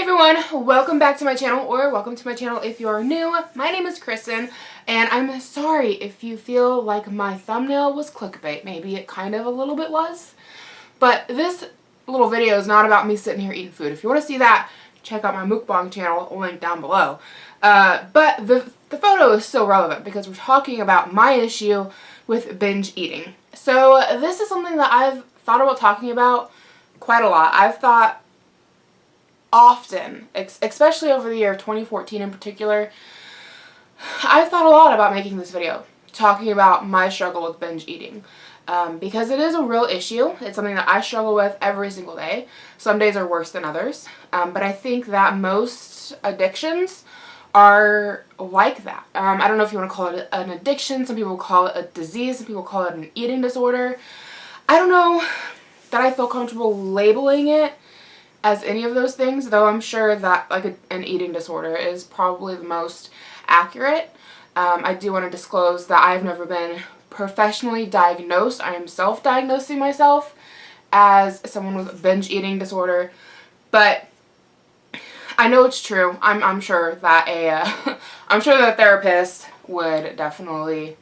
everyone, welcome back to my channel, or welcome to my channel if you're new. My name is Cristin, and I'm sorry if you feel like my thumbnail was clickbait. Maybe it kind of a little bit was, but this little video is not about me sitting here eating food. If you want to see that, check out my mukbang channel, link down below. But the photo is so relevant because we're talking about my issue with binge eating. So this is something that I've thought about talking about quite a lot. I've thought often, especially over the year of 2014 in particular, I've thought a lot about making this video, talking about my struggle with binge eating. Because it is a real issue. It's something that I struggle with every single day. Some days are worse than others. But I think that most addictions are like that. I don't know if you want to call it an addiction. Some people call it a disease. Some people call it an eating disorder. I don't know that I feel comfortable labeling it as any of those things, though I'm sure that an eating disorder is probably the most accurate. I do want to disclose that I've never been professionally diagnosed. I am self-diagnosing myself as someone with a binge eating disorder, but I know it's true. I'm sure that I'm sure that a therapist would definitely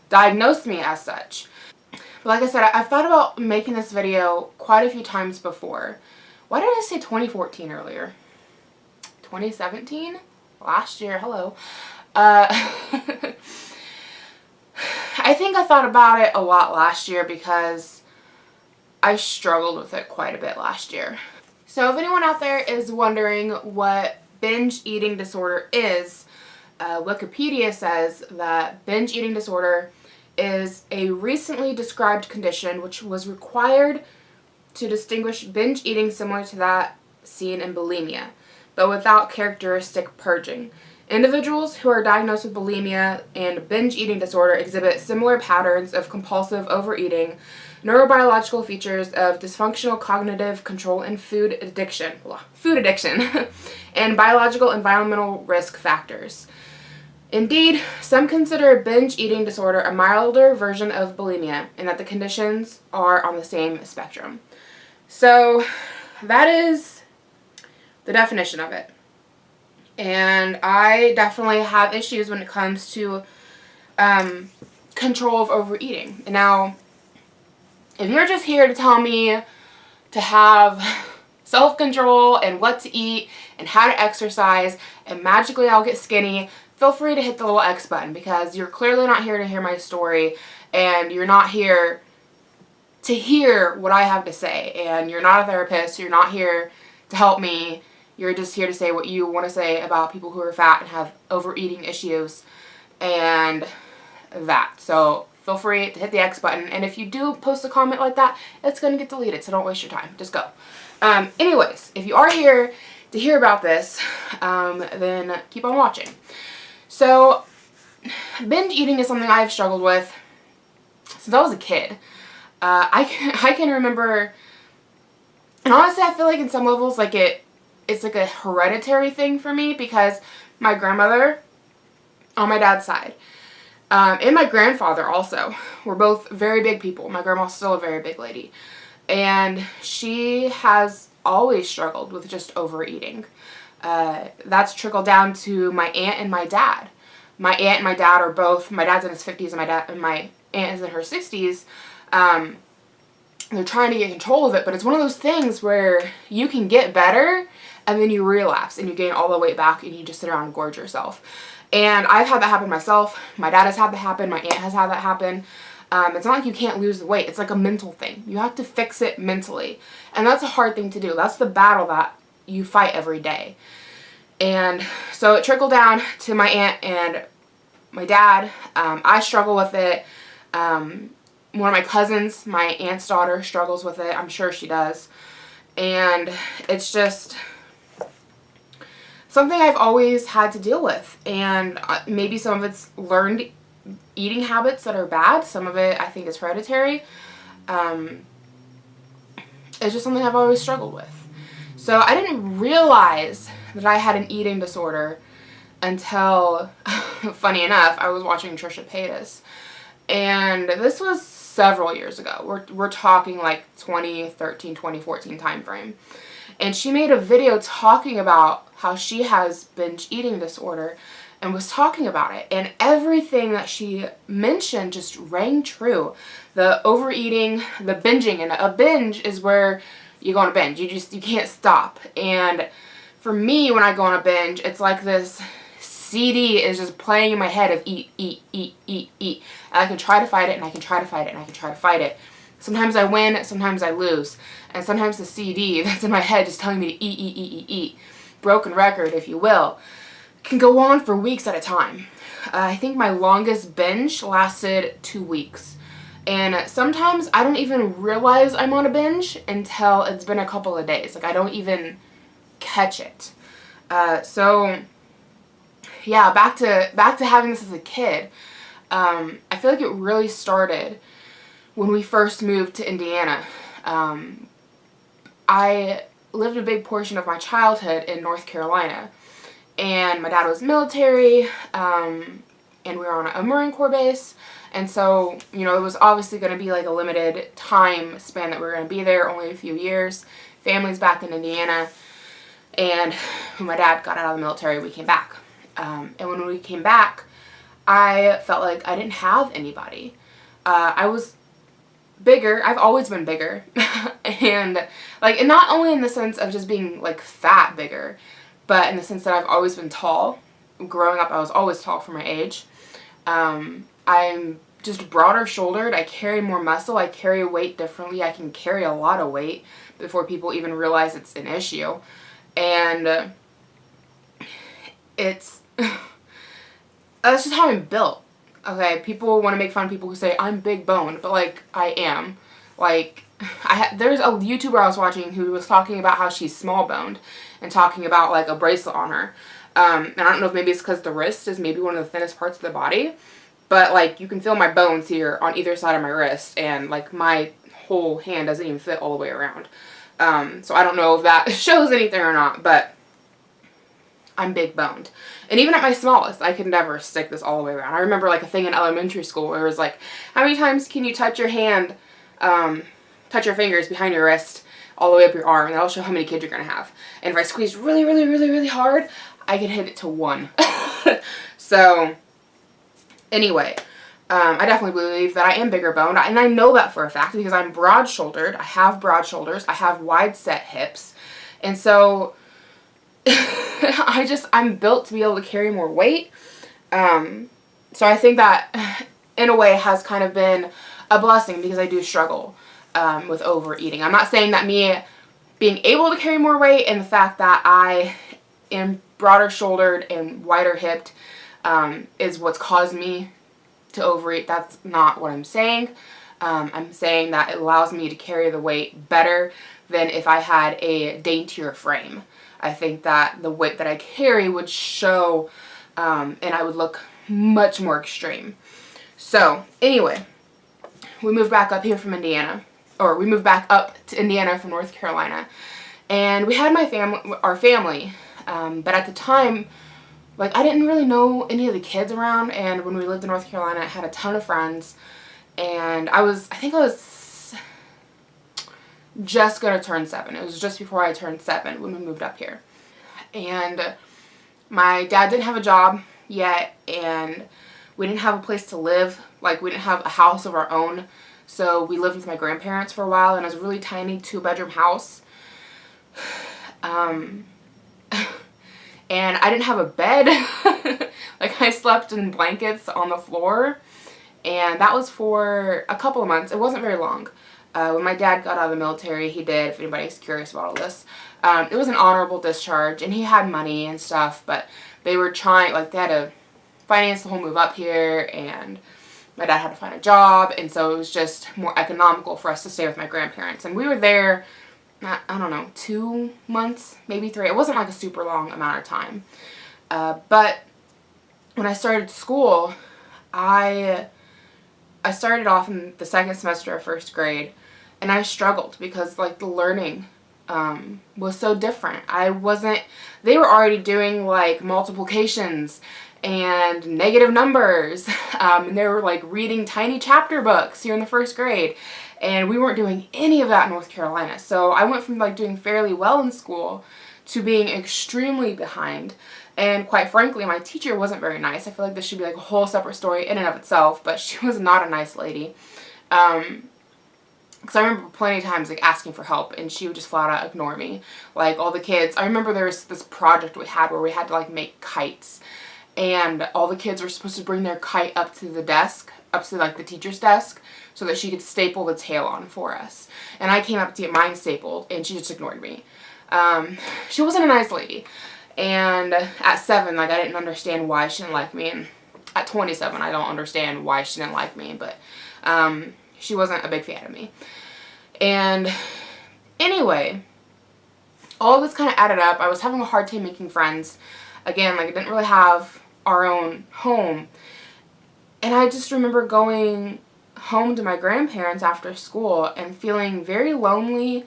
diagnose me as such. But like I said, I've thought about making this video quite a few times before. Why did I say 2014 earlier? 2017? Last year, hello. I think I thought about it a lot last year because I struggled with it quite a bit last year. So if anyone out there is wondering what binge eating disorder is, Wikipedia says that binge eating disorder is a recently described condition which was required to distinguish binge eating similar to that seen in bulimia, but without characteristic purging. Individuals who are diagnosed with bulimia and binge eating disorder exhibit similar patterns of compulsive overeating, neurobiological features of dysfunctional cognitive control and food addiction, and biological environmental risk factors. Indeed, some consider binge eating disorder a milder version of bulimia, and that the conditions are on the same spectrum. So that is the definition of it. And I definitely have issues when it comes to control of overeating. Now, if you're just here to tell me to have self-control and what to eat and how to exercise and magically I'll get skinny, feel free to hit the little X button, because you're clearly not here to hear my story and you're not here to hear what I have to say, and you're not a therapist, you're not here to help me, you're just here to say what you want to say about people who are fat and have overeating issues and that. So feel free to hit the X button, and if you do post a comment like that, it's going to get deleted, so don't waste your time. Just go. Anyways, if you are here to hear about this, then keep on watching. So binge eating is something I've struggled with since I was a kid. I can remember, and honestly I feel like in some levels it's like a hereditary thing for me, because my grandmother on my dad's side and my grandfather also were both very big people. My grandma's still a very big lady, and she has always struggled with just overeating. That's trickled down to my aunt and my dad. My aunt and my dad are both, my dad's in his 50s and my aunt is in her 60s. They're trying to get control of it, but it's one of those things where you can get better and then you relapse and you gain all the weight back and you just sit around and gorge yourself. And I've had that happen myself. My dad has had that happen. My aunt has had that happen. It's not like you can't lose the weight. It's like a mental thing. You have to fix it mentally. And that's a hard thing to do. That's the battle that you fight every day. And so it trickled down to my aunt and my dad. I struggle with it. One of my cousins, my aunt's daughter, struggles with it. I'm sure she does. And it's just something I've always had to deal with. And maybe some of it's learned eating habits that are bad. Some of it I think is hereditary. It's just something I've always struggled with. So I didn't realize that I had an eating disorder until, funny enough, I was watching Trisha Paytas. And this was several years ago. We're talking like 2013, 2014 time frame. And she made a video talking about how she has binge eating disorder and was talking about it. And everything that she mentioned just rang true. The overeating, the binging. And a binge is where you go on a binge. You can't stop. And for me, when I go on a binge, it's like this CD is just playing in my head of eat, eat, eat, eat, eat. And I can try to fight it, and I can try to fight it, and I can try to fight it. Sometimes I win, sometimes I lose. And sometimes the CD that's in my head is telling me to eat, eat, eat, eat, eat. Broken record, if you will. Can go on for weeks at a time. I think my longest binge lasted 2 weeks. And sometimes I don't even realize I'm on a binge until it's been a couple of days. Like, I don't even catch it. So yeah, back to having this as a kid. I feel like it really started when we first moved to Indiana. I lived a big portion of my childhood in North Carolina, and my dad was military, and we were on a Marine Corps base, and so, you know, it was obviously going to be like a limited time span that we were going to be there, only a few years. Family's back in Indiana, and when my dad got out of the military, we came back. And when we came back, I felt like I didn't have anybody. I was bigger. I've always been bigger. And not only in the sense of just being like fat bigger, but in the sense that I've always been tall. Growing up, I was always tall for my age. I'm just broader shouldered. I carry more muscle. I carry weight differently. I can carry a lot of weight before people even realize it's an issue. And that's just how I'm built. Okay, people want to make fun of people who say I'm big boned, but like, I am. Like, there's a YouTuber I was watching who was talking about how she's small boned and talking about like a bracelet on her. And I don't know if maybe it's because the wrist is maybe one of the thinnest parts of the body, but like, you can feel my bones here on either side of my wrist, and like my whole hand doesn't even fit all the way around. So I don't know if that shows anything or not, but I'm big boned. And even at my smallest, I could never stick this all the way around. I remember like a thing in elementary school where it was like, how many times can you touch your hand, touch your fingers behind your wrist all the way up your arm, and that'll show how many kids you're going to have. And if I squeeze really, really, really, really hard, I could hit it to 1. So anyway, I definitely believe that I am bigger boned, and I know that for a fact because I'm broad shouldered. I have broad shoulders. I have wide set hips. And so I'm built to be able to carry more weight. So I think that in a way has kind of been a blessing because I do struggle with overeating. I'm not saying that me being able to carry more weight and the fact that I am broader shouldered and wider hipped is what's caused me to overeat. That's not what I'm saying. I'm saying that it allows me to carry the weight better than if I had a daintier frame. I think that the weight that I carry would show, and I would look much more extreme. So anyway, we moved back up here from Indiana, or we moved back up to Indiana from North Carolina, and we had our family, but at the time, like, I didn't really know any of the kids around, and when we lived in North Carolina, I had a ton of friends, and I think I was just gonna turn 7. It was just before I turned 7 when we moved up here. And my dad didn't have a job yet, and we didn't have a place to live. Like, we didn't have a house of our own. So we lived with my grandparents for a while, and it was a really tiny 2-bedroom house. And I didn't have a bed. Like, I slept in blankets on the floor, and that was for a couple of months. It wasn't very long. When my dad got out of the military, he did, if anybody's curious about all this. It was an honorable discharge, and he had money and stuff, but they were trying, like, they had to finance the whole move up here, and my dad had to find a job, and so it was just more economical for us to stay with my grandparents. And we were there, I don't know, 2 months, maybe 3. It wasn't like a super long amount of time. But when I started school, I started off in the second semester of 1st grade, and I struggled because, like, the learning was so different. They were already doing, like, multiplications and negative numbers, and they were, like, reading tiny chapter books here in the 1st grade, And we weren't doing any of that in North Carolina. So I went from like doing fairly well in school to being extremely behind. And quite frankly, my teacher wasn't very nice. I feel like this should be like a whole separate story in and of itself, but she was not a nice lady. Because I remember plenty of times like asking for help and she would just flat out ignore me. Like all the kids, I remember there was this project we had where we had to like make kites. And all the kids were supposed to bring their kite up to the desk, up to like the teacher's desk, so that she could staple the tail on for us. And I came up to get mine stapled and she just ignored me. She wasn't a nice lady. And at 7, like I didn't understand why she didn't like me. And at 27, I don't understand why she didn't like me. But she wasn't a big fan of me. And anyway, all this kind of added up. I was having a hard time making friends. Again, like I didn't really have our own home. And I just remember going home to my grandparents after school and feeling very lonely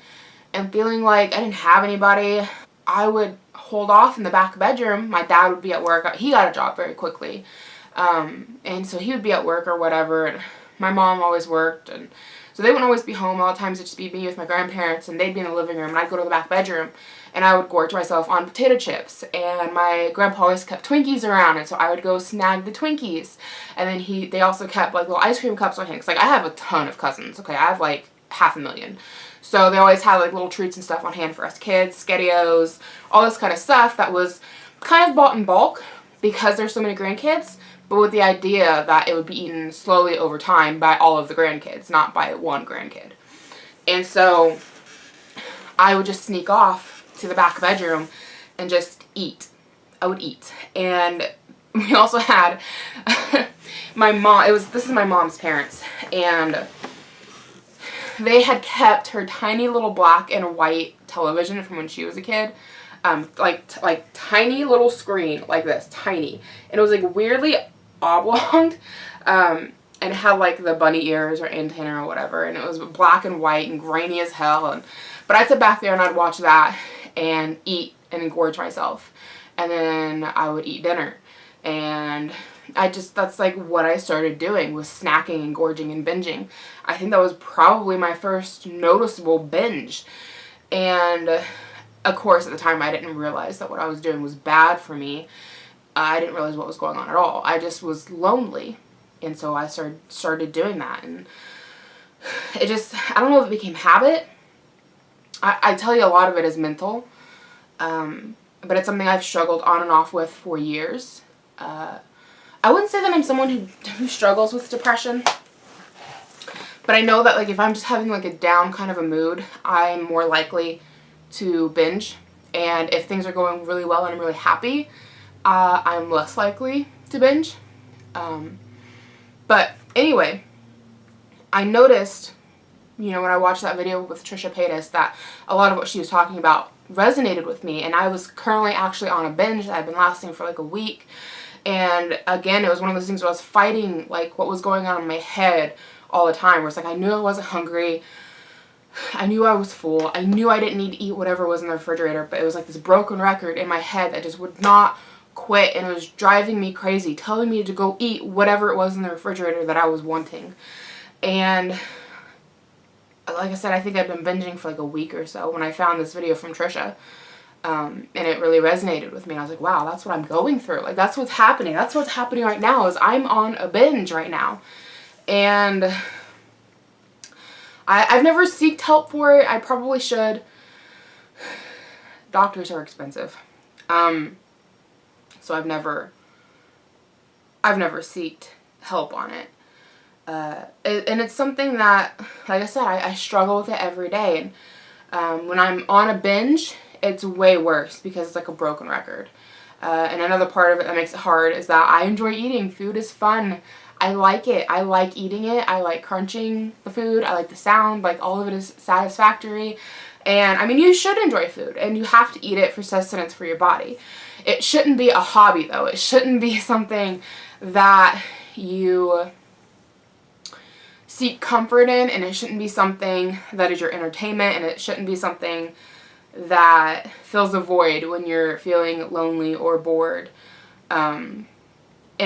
and feeling like I didn't have anybody. I would hold off in the back bedroom. My dad would be at work. He got a job very quickly. And so he would be at work or whatever. And my mom always worked. And so they wouldn't always be home. A lot of times it'd just be me with my grandparents and they'd be in the living room. And I'd go to the back bedroom and I would gorge myself on potato chips. And my grandpa always kept Twinkies around. And so I would go snag the Twinkies. And then they also kept like little ice cream cups on hand. Cause like I have a ton of cousins. Okay. I have like 500,000. So they always had like little treats and stuff on hand for us kids, SkettyOs, all this kind of stuff that was kind of bought in bulk because there's so many grandkids, but with the idea that it would be eaten slowly over time by all of the grandkids, not by one grandkid. And so I would just sneak off to the back bedroom and just eat. I would eat. And we also had my mom, this is my mom's parents, and they had kept her tiny little black and white television from when she was a kid. Like tiny little screen like this, tiny. And it was like weirdly oblong. And it had like the bunny ears or antenna or whatever. And it was black and white and grainy as hell. But I'd sit back there and I'd watch that and eat and engorge myself. And then I would eat dinner. And that's like what I started doing, was snacking and gorging and binging. I think that was probably my first noticeable binge. And of course, at the time, I didn't realize that what I was doing was bad for me. I didn't realize what was going on at all. I just was lonely. And so I started doing that. And it just, I don't know if it became habit. I tell you, a lot of it is mental. But it's something I've struggled on and off with for years. I wouldn't say that I'm someone who struggles with depression, but I know that like if I'm just having like a down kind of a mood, I'm more likely to binge. And if things are going really well and I'm really happy, I'm less likely to binge. But anyway, I noticed, when I watched that video with Trisha Paytas, that a lot of what she was talking about resonated with me. And I was currently actually on a binge that had been lasting for like a week. And again, it was one of those things where I was fighting like what was going on in my head all the time, where it's like I knew I wasn't hungry, I knew I was full, I knew I didn't need to eat whatever was in the refrigerator, but it was like this broken record in my head that just would not quit, and it was driving me crazy, telling me to go eat whatever it was in the refrigerator that I was wanting. And like I said, I think I've been binging for like a week or so when I found this video from Trisha. And it really resonated with me. And I was like, wow, that's what I'm going through. Like, that's what's happening. That's what's happening right now, is I'm on a binge right now. And I've never sought help for it. I probably should. Doctors are expensive. So I've never sought help on it. And it's something that, like I said, I struggle with it every day. And when I'm on a binge, it's way worse because it's like a broken record. And another part of it that makes it hard is that I enjoy eating. Food is fun. I like it. I like eating it. I like crunching the food. I like the sound. Like, all of it is satisfactory. And I mean, you should enjoy food and you have to eat it for sustenance for your body. It shouldn't be a hobby though. It shouldn't be something that you seek comfort in, and it shouldn't be something that is your entertainment, and it shouldn't be something that fills a void when you're feeling lonely or bored. And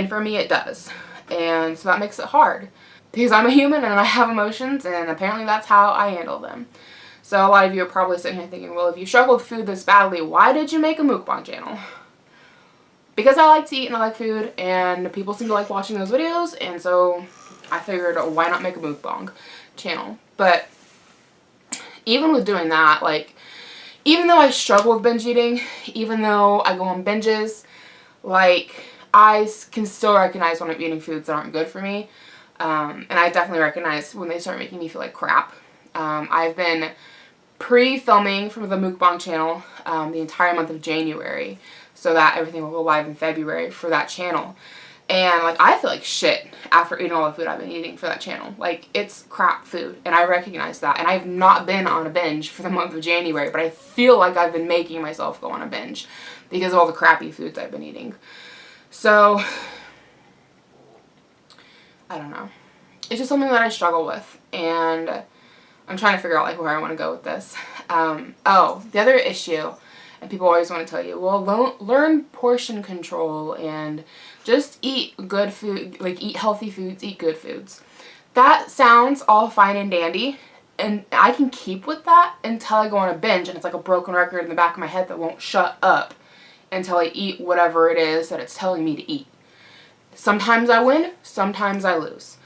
for me it does. And so that makes it hard. because I'm a human and I have emotions, and apparently that's how I handle them. So a lot of you are probably sitting here thinking, well, if you struggle with food this badly, why did you make a mukbang channel? Because I like to eat and I like food, and people seem to like watching those videos, and so I figured, why not make a mukbang channel? But even with doing that, like, even though I struggle with binge eating, even though I go on binges, like, I can still recognize when I'm eating foods that aren't good for me. And I definitely recognize when they start making me feel like crap. I've been pre-filming for the mukbang channel the entire month of January, so that everything will go live in February for that channel. And, like, I feel like shit after eating all the food I've been eating for that channel. Like, it's crap food, and I recognize that. And I've not been on a binge for the month of January, but I feel like I've been making myself go on a binge because of all the crappy foods I've been eating. So, I don't know. It's just something that I struggle with, and I'm trying to figure out, like, where I want to go with this. Oh, the other issue, and people always want to tell you, well, learn portion control and just eat good food, like, eat healthy foods, eat good foods. That sounds all fine and dandy, and I can keep with that until I go on a binge, and it's like a broken record in the back of my head that won't shut up until I eat whatever it is that it's telling me to eat. Sometimes I win, sometimes I lose.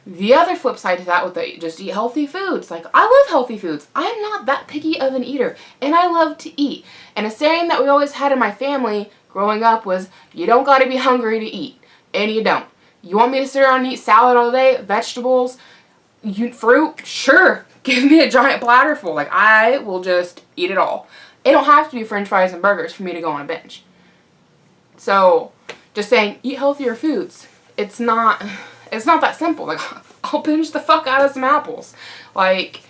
The other flip side to that with the just eat healthy foods, like, I love healthy foods. I'm not that picky of an eater, and I love to eat. And a saying that we always had in my family growing up was, you don't gotta be hungry to eat, and you don't. You want me to sit around and eat salad all day, vegetables, fruit? Sure, give me a giant platter full. Like, I will just eat it all. It don't have to be french fries and burgers for me to go on a binge. So, just saying, eat healthier foods. It's not that simple. Like, I'll binge the fuck out of some apples. Like,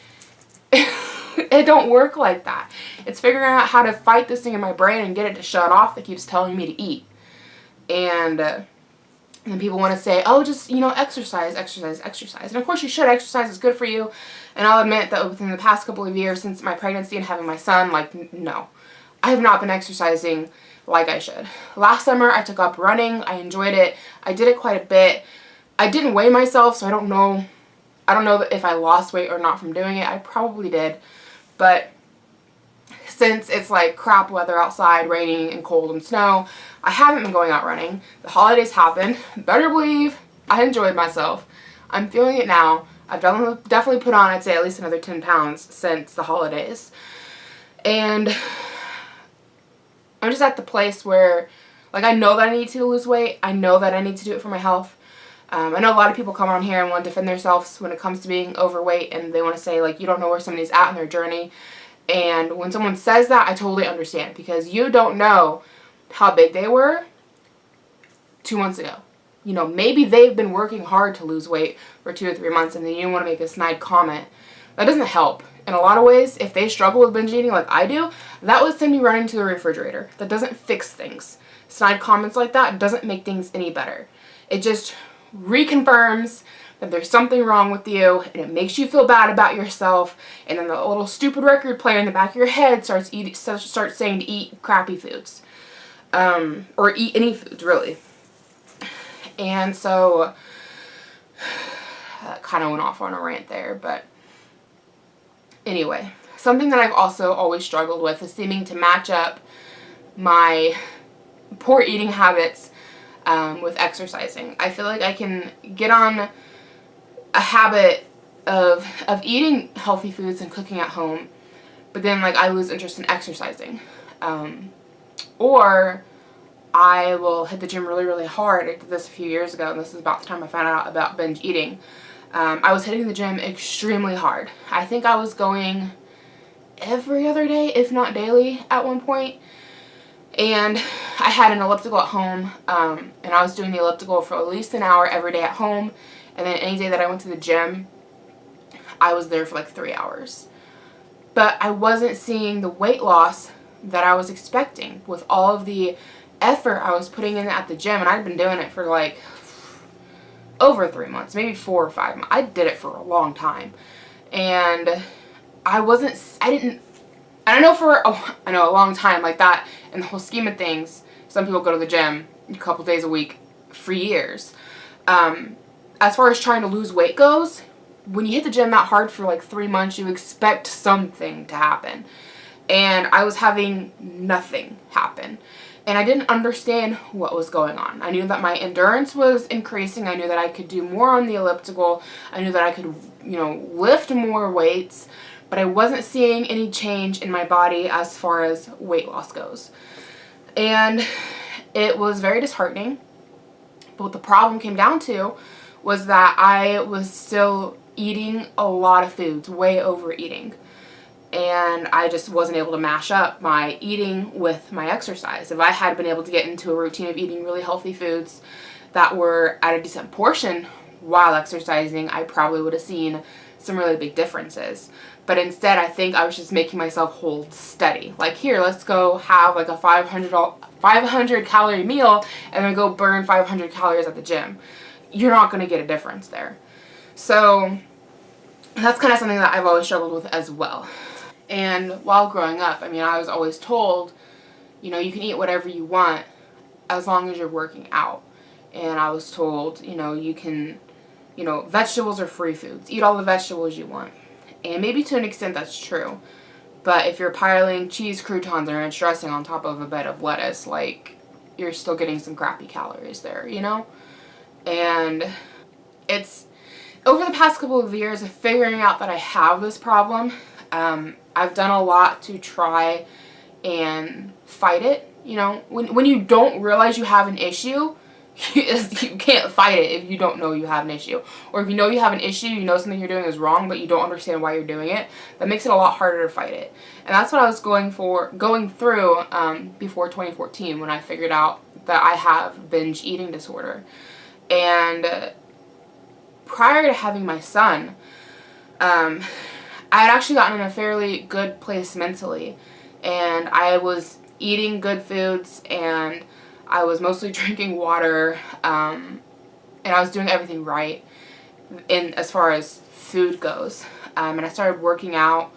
it don't work like that. It's figuring out how to fight this thing in my brain and get it to shut off that keeps telling me to eat. And then people want to say, oh, just, you know, exercise. And of course you should. Exercise is good for you. And I'll admit that within the past couple of years since my pregnancy and having my son, like, no. I have not been exercising like I should. Last summer I took up running. I enjoyed it. I did it quite a bit. I didn't weigh myself, so I don't know if I lost weight or not from doing it. I probably did. But since it's like crap weather outside, raining and cold and snow, I haven't been going out running. The holidays happened. Better believe I enjoyed myself. I'm feeling it now. I've definitely put on, I'd say, at least another 10 pounds since the holidays. And I'm just at the place where, like, I know that I need to lose weight. I know that I need to do it for my health. I know a lot of people come on here and want to defend themselves when it comes to being overweight, and they want to say, like, you don't know where somebody's at in their journey. And when someone says that, I totally understand, because you don't know how big they were 2 months ago. You know, maybe they've been working hard to lose weight for 2 or 3 months, and then you want to make a snide comment. That doesn't help. In a lot of ways, if they struggle with binge eating like I do, that would send me running to the refrigerator. That doesn't fix things. Snide comments like that doesn't make things any better. It just reconfirms that there's something wrong with you, and it makes you feel bad about yourself, and then the little stupid record player in the back of your head starts saying to eat crappy foods, or eat any foods, really. And so I kind of went off on a rant there, but anyway, something that I've also always struggled with is seeming to match up my poor eating habits with exercising. I feel like I can get on a habit of eating healthy foods and cooking at home, but then, like, I lose interest in exercising. Or I will hit the gym really, really hard. I did this a few years ago, and this is about the time I found out about binge eating. I was hitting the gym extremely hard. I think I was going every other day, if not daily, at one point. And I had an elliptical at home, and I was doing the elliptical for at least an hour every day at home. And then any day that I went to the gym, I was there for like 3 hours. But I wasn't seeing the weight loss that I was expecting with all of the effort I was putting in at the gym. And I'd been doing it for like over 3 months, maybe 4 or 5 months. I did it for a long time. And I know a long time like that in the whole scheme of things. Some people go to the gym a couple days a week for years. as far as trying to lose weight goes, when you hit the gym that hard for like 3 months, you expect something to happen. And I was having nothing happen. And I didn't understand what was going on. I knew that my endurance was increasing. I knew that I could do more on the elliptical. I knew that I could, lift more weights. But I wasn't seeing any change in my body as far as weight loss goes. And it was very disheartening. But what the problem came down to was that I was still eating a lot of foods, way overeating. And I just wasn't able to mash up my eating with my exercise. If I had been able to get into a routine of eating really healthy foods that were at a decent portion while exercising, I probably would have seen some really big differences. But instead, I think I was just making myself hold steady. Like, here, let's go have like a 500 calorie meal and then go burn 500 calories at the gym. You're not going to get a difference there. So that's kind of something that I've always struggled with as well. And while growing up, I was always told, you can eat whatever you want as long as you're working out. And I was told, you can, vegetables are free foods. Eat all the vegetables you want. And maybe to an extent that's true. But if you're piling cheese, croutons, and ranch dressing on top of a bed of lettuce, like, you're still getting some crappy calories there, And it's, over the past couple of years of figuring out that I have this problem, I've done a lot to try and fight it. When you don't realize you have an issue, you can't fight it if you don't know you have an issue. Or if you know you have an issue, you know something you're doing is wrong, but you don't understand why you're doing it, that makes it a lot harder to fight it. And that's what I was going through before 2014, when I figured out that I have binge eating disorder. And prior to having my son, I had actually gotten in a fairly good place mentally, and I was eating good foods, and I was mostly drinking water, and I was doing everything right as far as food goes. And I started working out,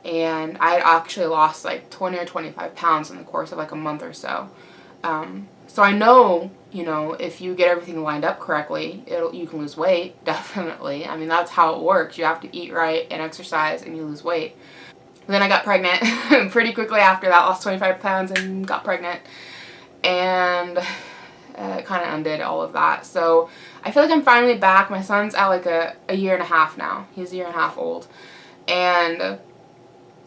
and I had actually lost like 20 or 25 pounds in the course of like a month or so. So I know, if you get everything lined up correctly, you can lose weight, definitely. That's how it works. You have to eat right and exercise, and you lose weight. Then I got pregnant pretty quickly after that, lost 25 pounds and got pregnant. And it kind of undid all of that. So I feel like I'm finally back. My son's at like a year and a half now. He's a year and a half old. And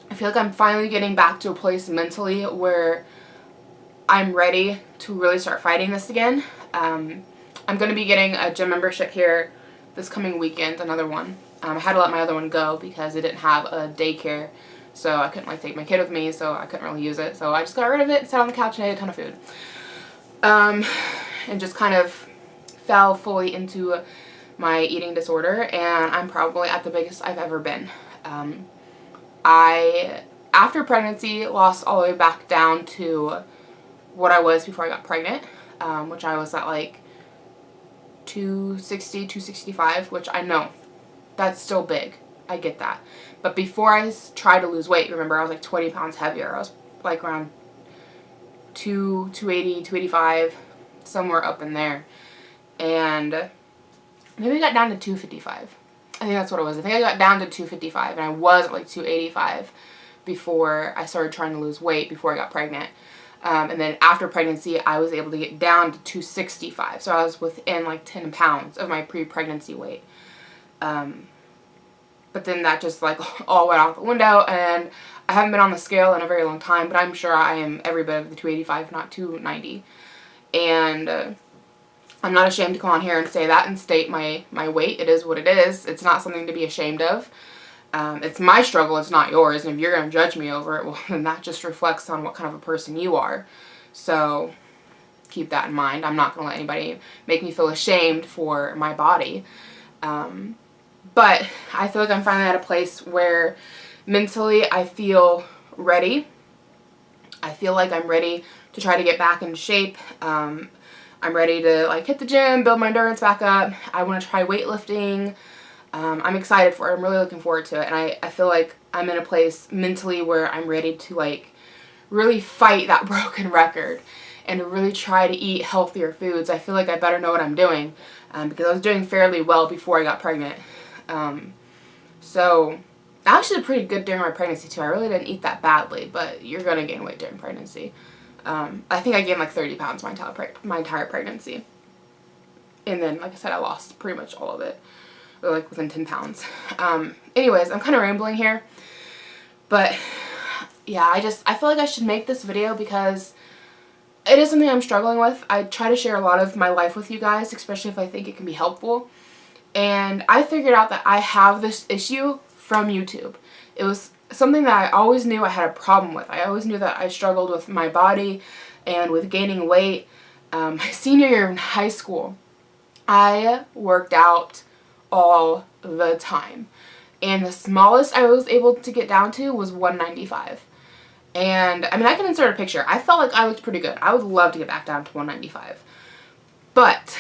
I feel like I'm finally getting back to a place mentally where I'm ready to really start fighting this again. I'm going to be getting a gym membership here this coming weekend, another one. I had to let my other one go because it didn't have a daycare, so I couldn't take my kid with me, so I couldn't really use it. So I just got rid of it and sat on the couch and ate a ton of food. And just kind of fell fully into my eating disorder, and I'm probably at the biggest I've ever been. I, after pregnancy, lost all the way back down to what I was before I got pregnant, which I was at like 260, 265, which I know that's still big. I get that. But before I tried to lose weight, remember, I was like 20 pounds heavier. I was like around 280, 285, somewhere up in there. And maybe I got down to 255. I think that's what it was. I think I got down to 255, and I was at like 285 before I started trying to lose weight before I got pregnant. And then after pregnancy, I was able to get down to 265. So I was within like 10 pounds of my pre-pregnancy weight. But then that just like all went out the window, and I haven't been on the scale in a very long time, but I'm sure I am every bit of the 285, not 290. And I'm not ashamed to come on here and say that and state my weight. It is what it is. It's not something to be ashamed of. It's my struggle, it's not yours, and if you're going to judge me over it, well, then that just reflects on what kind of a person you are. So keep that in mind. I'm not going to let anybody make me feel ashamed for my body. But I feel like I'm finally at a place where mentally I feel ready. I feel like I'm ready to try to get back in shape. I'm ready to like hit the gym, build my endurance back up. I want to try weightlifting. I'm excited for it. I'm really looking forward to it. And I feel like I'm in a place mentally where I'm ready to like really fight that broken record. and to really try to eat healthier foods, I feel like I better know what I'm doing, because I was doing fairly well before I got pregnant. So I actually did pretty good during my pregnancy too. I really didn't eat that badly, but you're going to gain weight during pregnancy. I think I gained like 30 pounds my entire pregnancy. And then, like I said, I lost pretty much all of it, or like within 10 pounds. Anyways, I'm kind of rambling here, but yeah, I feel like I should make this video because it is something I'm struggling with. I try to share a lot of my life with you guys, especially if I think it can be helpful. And I figured out that I have this issue from YouTube. It was something that I always knew I had a problem with. I always knew that I struggled with my body and with gaining weight. My senior year in high school, I worked out all the time. And the smallest I was able to get down to was 195. And, I mean, I can insert a picture. I felt like I looked pretty good. I would love to get back down to 195. But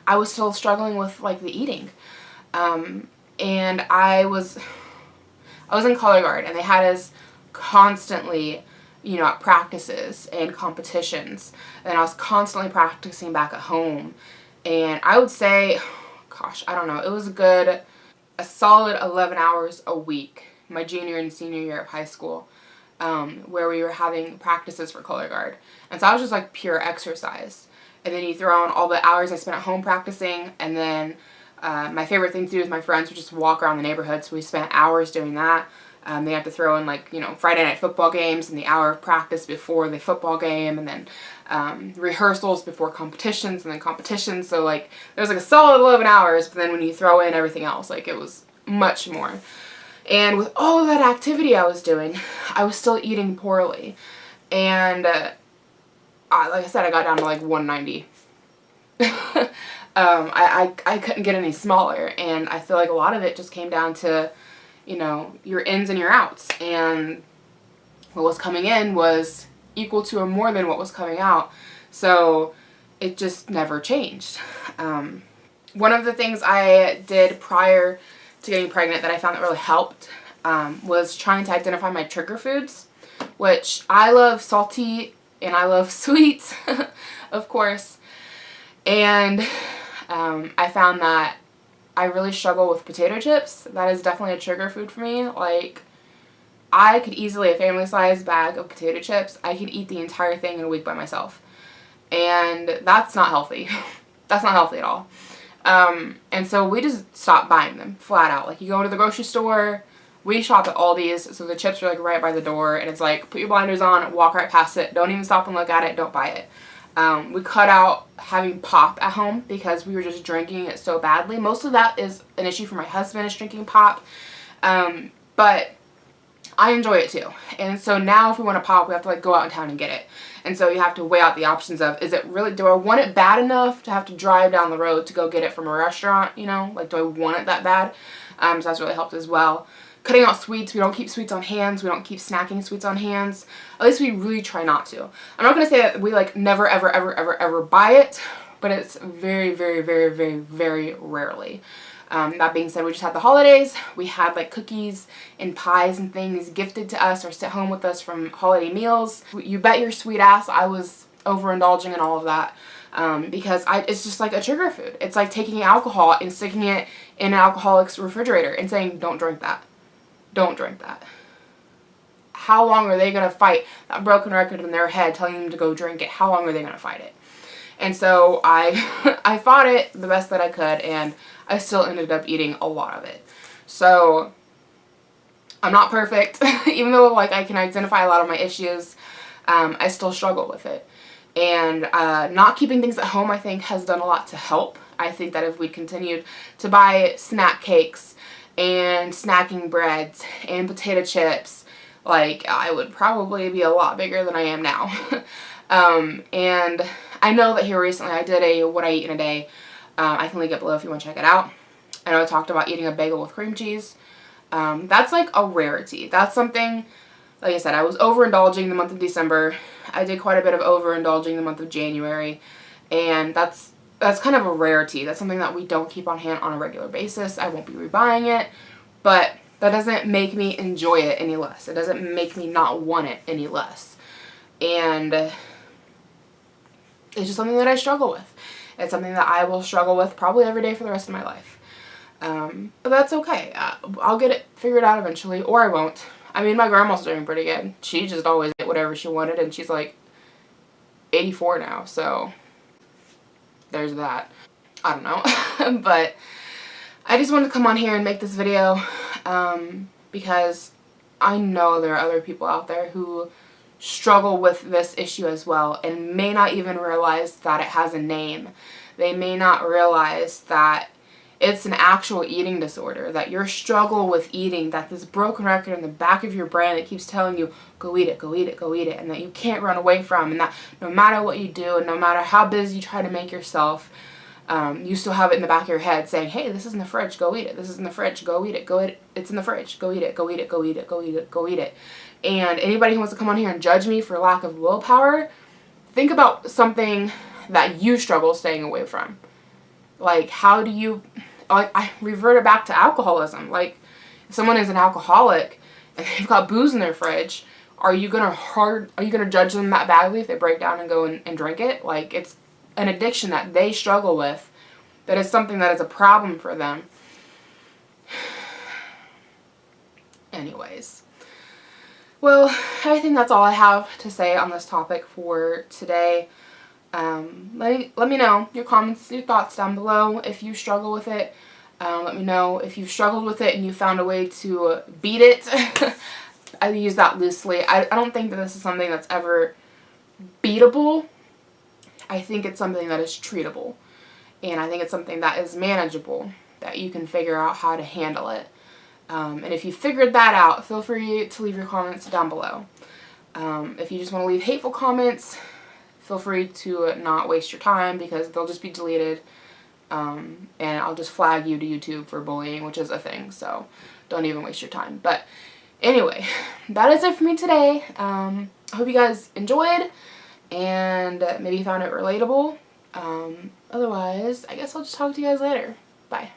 I was still struggling with, like, the eating. And I was in color guard, and they had us constantly, you know, at practices and competitions. And I was constantly practicing back at home. And I would say, gosh, I don't know, it was a solid 11 hours a week, my junior and senior year of high school, where we were having practices for color guard. And so I was just like pure exercise. And then you throw in all the hours I spent at home practicing, and then my favorite thing to do with my friends was just walk around the neighborhood, so we spent hours doing that. They had to throw in, like, you know, Friday night football games and the hour of practice before the football game, and then rehearsals before competitions, and then competitions. So, like, there was like a solid 11 hours, but then when you throw in everything else, like, it was much more. And with all of that activity I was doing, I was still eating poorly. And like I said, I got down to like 190. I couldn't get any smaller, and I feel like a lot of it just came down to, you know, your ins and your outs, and what was coming in was equal to or more than what was coming out, so it just never changed. One of the things I did prior to getting pregnant that I found that really helped was trying to identify my trigger foods, which I love salty and I love sweets, of course, and I found that I really struggle with potato chips. That is definitely a trigger food for me. Like, I could easily, a family-sized bag of potato chips, I could eat the entire thing in a week by myself. And that's not healthy. That's not healthy at all. And so we just stopped buying them, flat out. Like, you go to the grocery store, we shop at Aldi's, so the chips are, like, right by the door, and it's like, put your blinders on, walk right past it, don't even stop and look at it, don't buy it. We cut out having pop at home because we were just drinking it so badly. Most of that is an issue for my husband, is drinking pop. But I enjoy it too. And so now if we want to pop, we have to like go out in town and get it. And so you have to weigh out the options of, is it really, do I want it bad enough to have to drive down the road to go get it from a restaurant, you know? Like, do I want it that bad? So that's really helped as well. Cutting out sweets. We don't keep sweets on hands. We don't keep snacking sweets on hands. At least we really try not to. I'm not going to say that we like never, ever, ever, ever, ever buy it, but it's very, very, very, very, very rarely. That being said, we just had the holidays. We had like cookies and pies and things gifted to us or sent home with us from holiday meals. You bet your sweet ass I was overindulging in all of that. Because it's just like a trigger food. It's like taking alcohol and sticking it in an alcoholic's refrigerator and saying, don't drink that. Don't drink that. How long are they going to fight that broken record in their head telling them to go drink it? How long are they going to fight it? And so I fought it the best that I could, and I still ended up eating a lot of it. So I'm not perfect. Even though like I can identify a lot of my issues, I still struggle with it. And not keeping things at home, I think, has done a lot to help. I think that if we continued to buy snack cakes and snacking breads and potato chips, like, I would probably be a lot bigger than I am now. And I know that here recently I did a what I eat in a day. I can link it below if you want to check it out. I know I talked about eating a bagel with cream cheese. That's like a rarity. That's something, like I said, I was overindulging the month of December. I did quite a bit of overindulging the month of January. And that's kind of a rarity. That's something that we don't keep on hand on a regular basis. I won't be rebuying it, but that doesn't make me enjoy it any less. It doesn't make me not want it any less. And It's just something that I struggle with. It's something that I will struggle with probably every day for the rest of my life. But that's okay. I'll get it figured out eventually, or I won't. I mean, my grandma's doing pretty good. She just always did whatever she wanted, and she's like 84 now, so there's that. I don't know. But I just wanted to come on here and make this video because I know there are other people out there who struggle with this issue as well and may not even realize that it has a name. They may not realize that it's an actual eating disorder, that your struggle with eating, that this broken record in the back of your brain that keeps telling you, go eat it, go eat it, go eat it, and that you can't run away from, and that no matter what you do and no matter how busy you try to make yourself, you still have it in the back of your head saying, hey, this is in the fridge, go eat it, this is in the fridge, go eat it, go eat it, it's in the fridge, go eat it, go eat it, go eat it, go eat it, go eat it. And anybody who wants to come on here and judge me for lack of willpower, think about something that you struggle staying away from. Like, how do you... Like, I reverted back to alcoholism. Like, if someone is an alcoholic and they've got booze in their fridge, are you gonna judge them that badly if they break down and go and drink it? Like, it's an addiction that they struggle with, that is something that is a problem for them. Anyways, well, I think that's all I have to say on this topic for today. Let me know your comments, your thoughts down below if you struggle with it. Let me know if you've struggled with it and you found a way to beat it. I use that loosely. I don't think that this is something that's ever beatable. I think it's something that is treatable. And I think it's something that is manageable, that you can figure out how to handle it. And if you figured that out, feel free to leave your comments down below. If you just want to leave hateful comments, feel free to not waste your time because they'll just be deleted. And I'll just flag you to YouTube for bullying, which is a thing, so don't even waste your time. But anyway, that is it for me today. I hope you guys enjoyed and maybe found it relatable. Otherwise, I guess I'll just talk to you guys later. Bye.